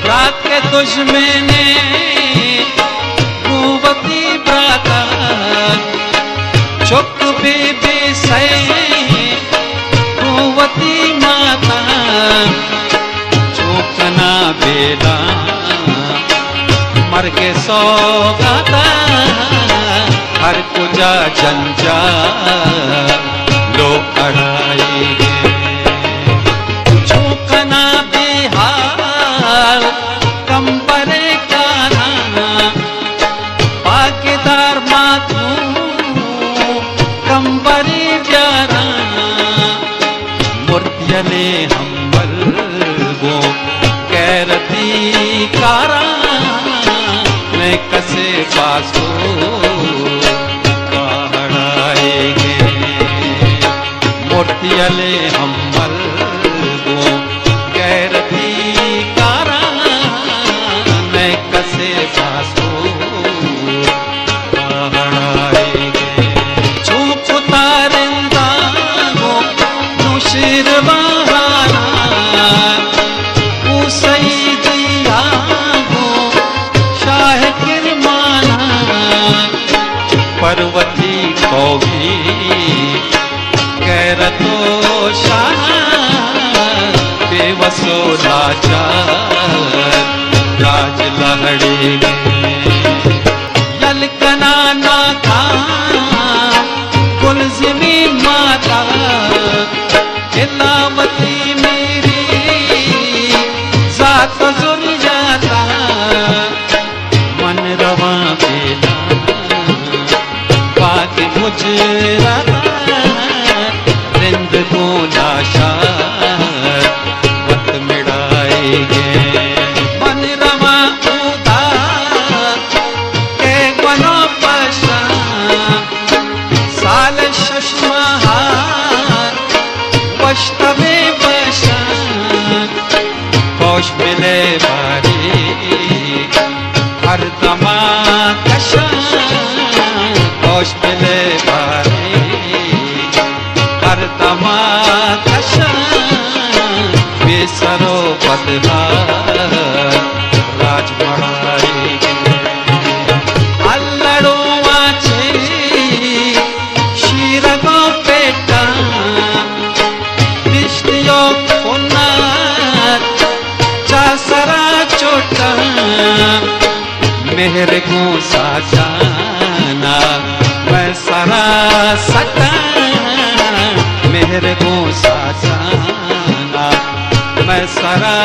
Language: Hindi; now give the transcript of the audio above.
रात के दुश्मने कुवती ब्राता चुक बेबे सै कुवती माता चौकना बेला मर के सौगाता हर कुजा जंजा लो अड़ाएंगे चौकना बेहाल कंबरे काना पाकेदार मातू कंबरी प्यारा मूर्तियले हम्बल वो कैरती कारा मैं कसे पासो पहाड़ाएंगे मूर्तियले हम्बल वो कैरती कारा मैं कसे पासो पहाड़ाएंगे चूप तारिंदा वो नुशीर बहाना सईदिया हो शाह किरमाना पर्वती कौवी कैरतो शाह बेवसो लाचार राज लहड़ेंगे ललकना ना था कुलज़िमी माता इलावती जुल जाता मन रवा बेला बात गुजराता रिंद को लाशा वत मिड़ाएंगे मन रवा उदा के बनो पशा साल शशमहा वश्तवे बशा होश मिले बारी हर दमा कशा होश मिले बारी हर दमा कशा बेसरो बदला राज बढ़ाएंगे अल्लड़ो आचे शीरगो पेटा दिष्टियो सरा चोटा मेहर को साजाना मैं सरा सटा मेहर को साजाना मैं सरा